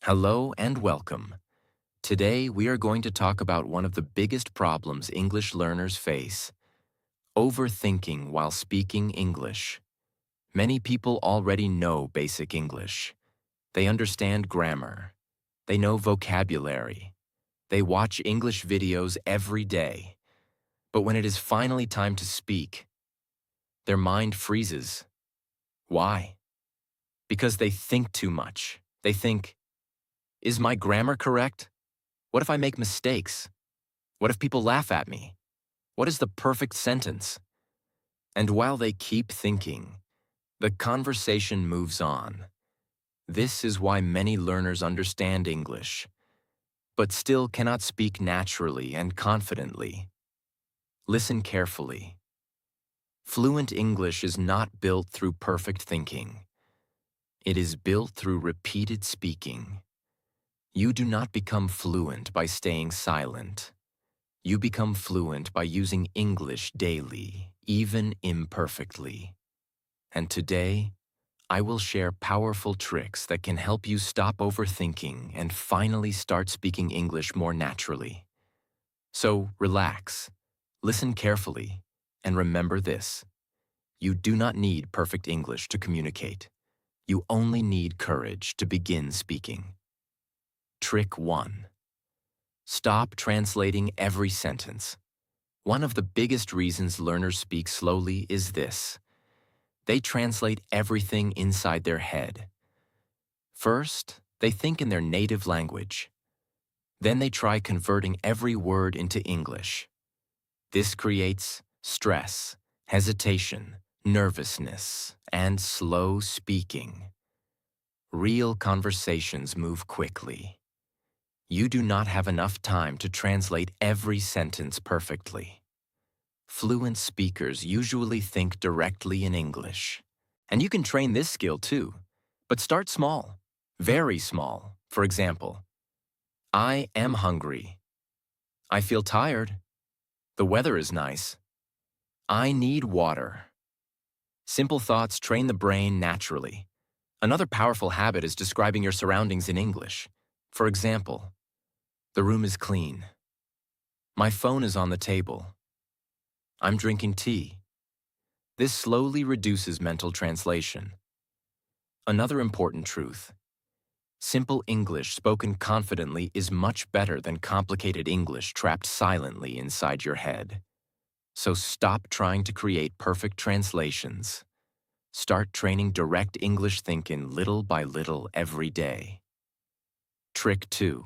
Hello and welcome. Today we are going to talk about one of the biggest problems English learners face: overthinking while speaking English. Many people already know basic English. They understand grammar. They know vocabulary. They watch English videos every day. But when it is finally time to speak, their mind freezes. Why? Because they think too much. They think, is my grammar correct? What if I make mistakes? What if people laugh at me? What is the perfect sentence? And while they keep thinking, the conversation moves on. This is why many learners understand English, but still cannot speak naturally and confidently. Listen carefully. Fluent English is not built through perfect thinking. It is built through repeated speaking. You do not become fluent by staying silent. You become fluent by using English daily, even imperfectly. And today, I will share powerful tricks that can help you stop overthinking and finally start speaking English more naturally. So relax, listen carefully, and remember this: you do not need perfect English to communicate. You only need courage to begin speaking. Trick 1. Stop translating every sentence. One of the biggest reasons learners speak slowly is this: they translate everything inside their head. First, they think in their native language. Then they try converting every word into English. This creates stress, hesitation, nervousness, and slow speaking. Real conversations move quickly. You do not have enough time to translate every sentence perfectly. Fluent speakers usually think directly in English. And you can train this skill too, but start small, very small. For example, I am hungry. I feel tired. The weather is nice. I need water. Simple thoughts train the brain naturally. Another powerful habit is describing your surroundings in English. For example, the room is clean. My phone is on the table. I'm drinking tea. This slowly reduces mental translation. Another important truth: simple English spoken confidently is much better than complicated English trapped silently inside your head. So stop trying to create perfect translations. Start training direct English thinking little by little every day. Trick 2.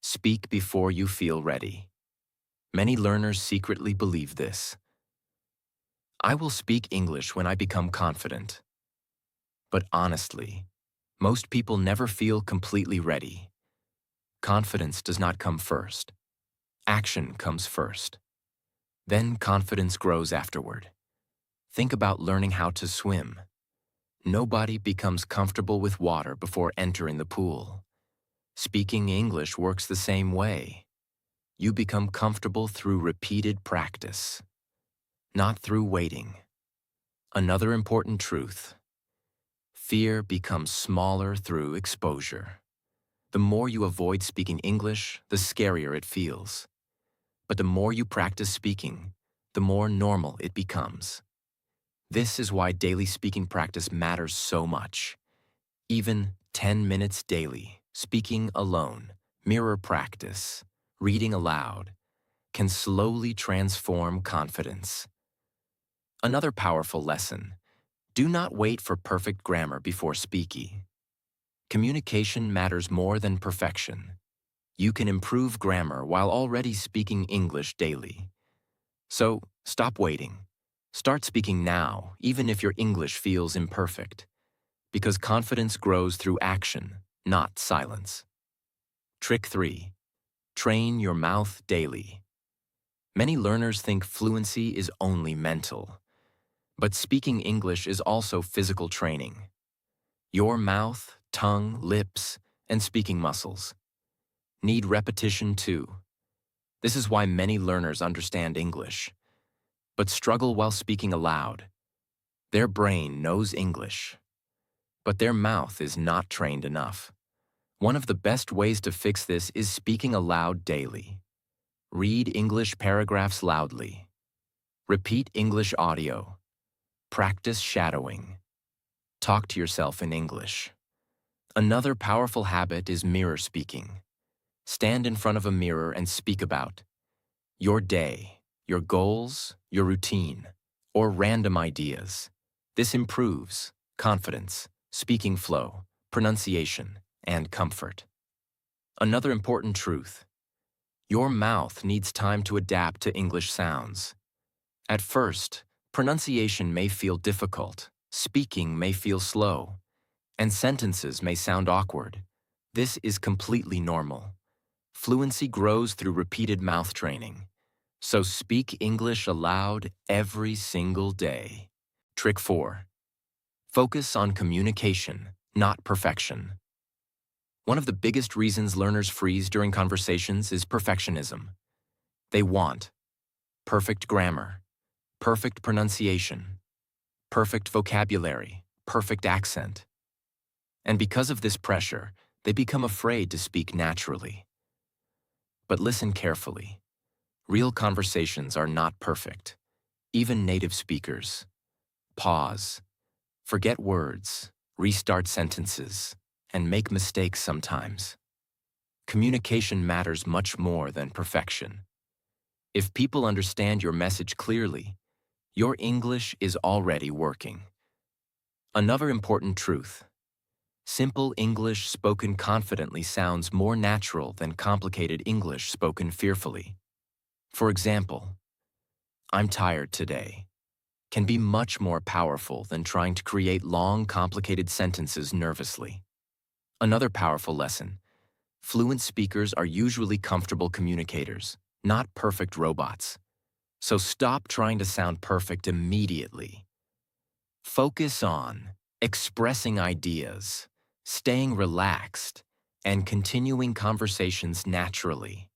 Speak before you feel ready. Many learners secretly believe this: I will speak English when I become confident. But honestly, most people never feel completely ready. Confidence does not come first. Action comes first. Then confidence grows afterward. Think about learning how to swim. Nobody becomes comfortable with water before entering the pool. Speaking English works the same way. You become comfortable through repeated practice, not through waiting. Another important truth: fear becomes smaller through exposure. The more you avoid speaking English, the scarier it feels. But the more you practice speaking, the more normal it becomes. This is why daily speaking practice matters so much. Even 10 minutes daily, speaking alone, mirror practice, reading aloud, can slowly transform confidence. Another powerful lesson: do not wait for perfect grammar before speaking. Communication matters more than perfection. You can improve grammar while already speaking English daily. So, stop waiting. Start speaking now, even if your English feels imperfect, because confidence grows through action, not silence. Trick 3. Train your mouth daily. Many learners think fluency is only mental, but speaking English is also physical training. Your mouth, tongue, lips, and speaking muscles need repetition too. This is why many learners understand English, but struggle while speaking aloud. Their brain knows English, but their mouth is not trained enough. One of the best ways to fix this is speaking aloud daily. Read English paragraphs loudly. Repeat English audio. Practice shadowing. Talk to yourself in English. Another powerful habit is mirror speaking. Stand in front of a mirror and speak about your day, your goals, your routine, or random ideas. This improves confidence, speaking flow, pronunciation, and comfort. Another important truth: your mouth needs time to adapt to English sounds. At first, pronunciation may feel difficult, speaking may feel slow, and sentences may sound awkward. This is completely normal. Fluency grows through repeated mouth training. So speak English aloud every single day. Trick 4. Focus on communication, not perfection. One of the biggest reasons learners freeze during conversations is perfectionism. They want perfect grammar, perfect pronunciation, perfect vocabulary, perfect accent. And because of this pressure, they become afraid to speak naturally. But listen carefully. Real conversations are not perfect. Even native speakers. Pause. Forget words, restart sentences, and make mistakes sometimes. Communication matters much more than perfection. If people understand your message clearly, your English is already working. Another important truth: simple English spoken confidently sounds more natural than complicated English spoken fearfully. For example, "I'm tired today," can be much more powerful than trying to create long, complicated sentences nervously. Another powerful lesson: fluent speakers are usually comfortable communicators, not perfect robots. So stop trying to sound perfect immediately. Focus on expressing ideas, staying relaxed, and continuing conversations naturally.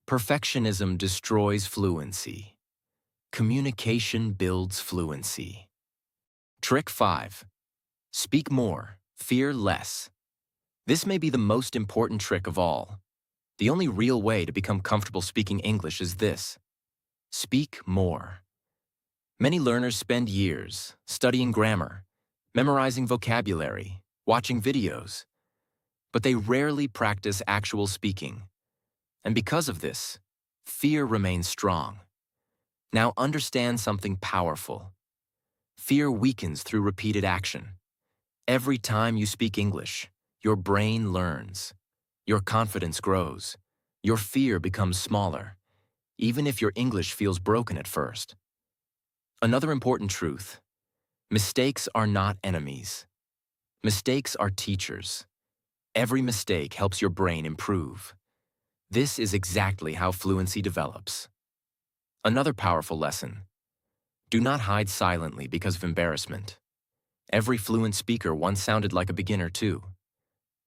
Perfectionism destroys fluency. Communication builds fluency. Trick 5. Speak more, fear less. This may be the most important trick of all. The only real way to become comfortable speaking English is this: speak more. Many learners spend years studying grammar, memorizing vocabulary, watching videos, but they rarely practice actual speaking. And because of this, fear remains strong. Now understand something powerful. Fear weakens through repeated action. Every time you speak English, your brain learns. Your confidence grows. Your fear becomes smaller, even if your English feels broken at first. Another important truth: mistakes are not enemies. Mistakes are teachers. Every mistake helps your brain improve. This is exactly how fluency develops. Another powerful lesson: do not hide silently because of embarrassment. Every fluent speaker once sounded like a beginner too.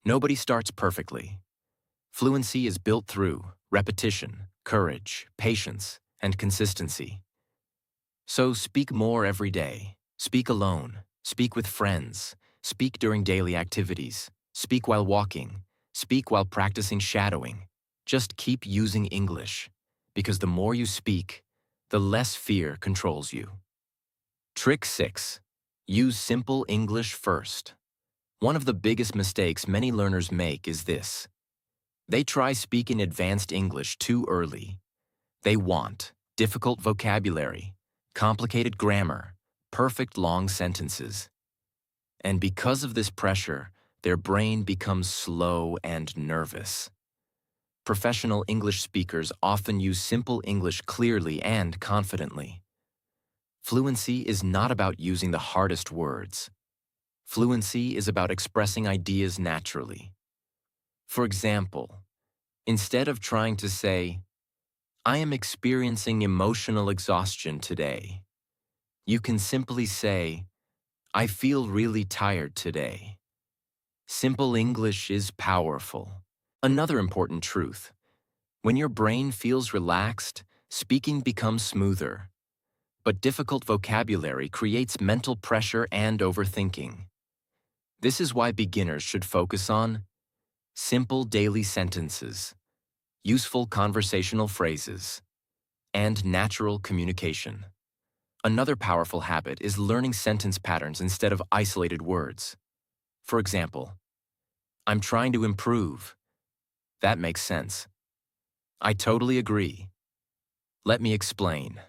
Nobody starts perfectly. Fluency is built through repetition, courage, patience, and consistency. So speak more every day. Speak alone. Speak with friends. Speak during daily activities. Speak while walking. Speak while practicing shadowing. Just keep using English, because the more you speak, the less fear controls you. Trick 6. Use simple English first. One of the biggest mistakes many learners make is this: they try speaking advanced English too early. They want difficult vocabulary, complicated grammar, perfect long sentences. And because of this pressure, their brain becomes slow and nervous. Professional English speakers often use simple English clearly and confidently. Fluency is not about using the hardest words. Fluency is about expressing ideas naturally. For example, instead of trying to say, "I am experiencing emotional exhaustion today," you can simply say, "I feel really tired today." Simple English is powerful. Another important truth: when your brain feels relaxed, speaking becomes smoother. But difficult vocabulary creates mental pressure and overthinking. This is why beginners should focus on simple daily sentences, useful conversational phrases, and natural communication. Another powerful habit is learning sentence patterns instead of isolated words. For example, I'm trying to improve. That makes sense. I totally agree. Let me explain.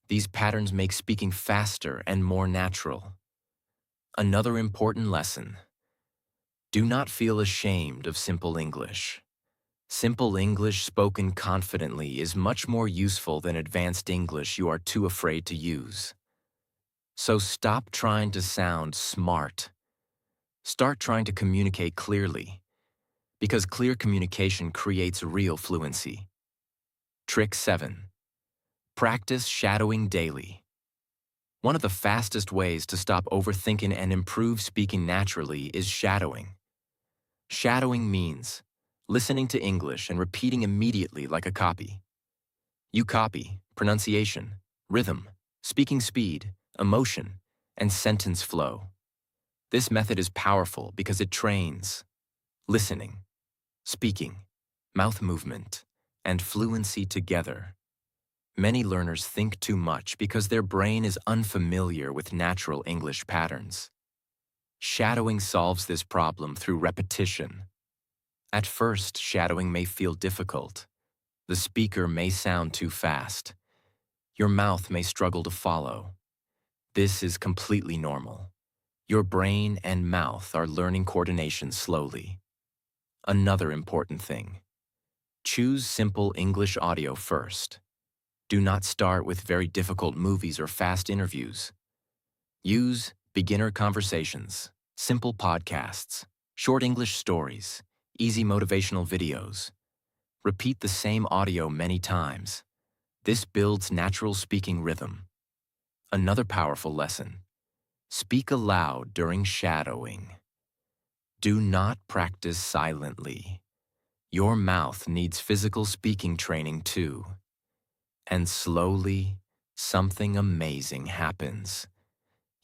These patterns make speaking faster and more natural. Another important lesson. Do not feel ashamed of simple English. Simple English spoken confidently is much more useful than advanced English you are too afraid to use. So stop trying to sound smart. Start trying to communicate clearly, because clear communication creates real fluency. Trick 7. Practice shadowing daily. One of the fastest ways to stop overthinking and improve speaking naturally is shadowing. Shadowing means listening to English and repeating immediately like a copy. You copy pronunciation, rhythm, speaking speed, emotion, and sentence flow. This method is powerful because it trains listening, speaking, mouth movement, and fluency together. Many learners think too much because their brain is unfamiliar with natural English patterns. Shadowing solves this problem through repetition. At first, shadowing may feel difficult. The speaker may sound too fast. Your mouth may struggle to follow. This is completely normal. Your brain and mouth are learning coordination slowly. Another important thing. Choose simple English audio first. Do not start with very difficult movies or fast interviews. Use beginner conversations, simple podcasts, short English stories, easy motivational videos. Repeat the same audio many times. This builds natural speaking rhythm. Another powerful lesson. Speak aloud during shadowing. Do not practice silently. Your mouth needs physical speaking training too. And slowly, something amazing happens.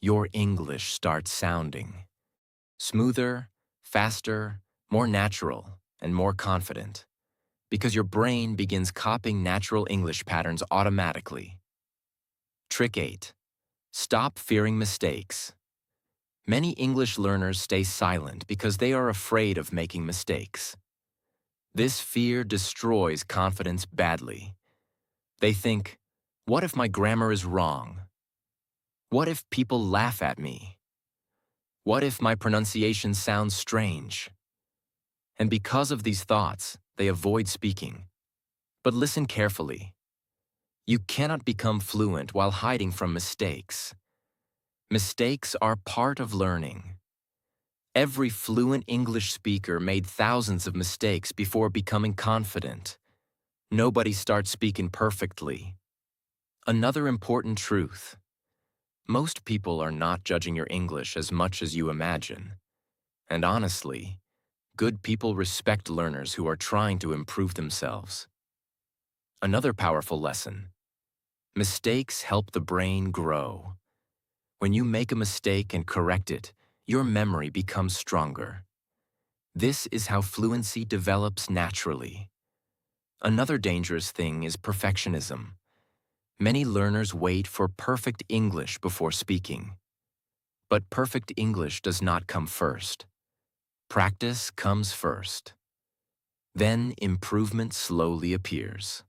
Your English starts sounding smoother, faster, more natural, and more confident, because your brain begins copying natural English patterns automatically. Trick 8. Stop fearing mistakes. Many English learners stay silent because they are afraid of making mistakes. This fear destroys confidence badly. They think, what if my grammar is wrong? What if people laugh at me? What if my pronunciation sounds strange? And because of these thoughts, they avoid speaking. But listen carefully. You cannot become fluent while hiding from mistakes. Mistakes are part of learning. Every fluent English speaker made thousands of mistakes before becoming confident. Nobody starts speaking perfectly. Another important truth. Most people are not judging your English as much as you imagine. And honestly, good people respect learners who are trying to improve themselves. Another powerful lesson. Mistakes help the brain grow. When you make a mistake and correct it, your memory becomes stronger. This is how fluency develops naturally. Another dangerous thing is perfectionism. Many learners wait for perfect English before speaking. But perfect English does not come first. Practice comes first. Then improvement slowly appears.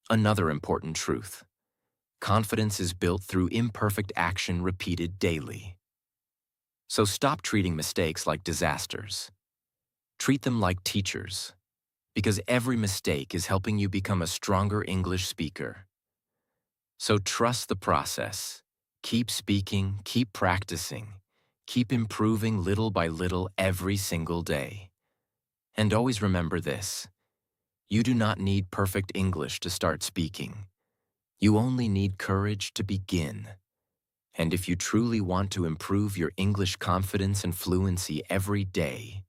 Another important truth. Confidence is built through imperfect action repeated daily. So stop treating mistakes like disasters. Treat them like teachers, because every mistake is helping you become a stronger English speaker. So trust the process. Keep speaking, keep practicing, keep improving little by little every single day. And always remember this. You do not need perfect English to start speaking. You only need courage to begin. And if you truly want to improve your English confidence and fluency every day,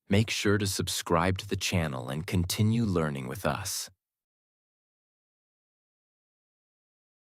make sure to subscribe to the channel and continue learning with us.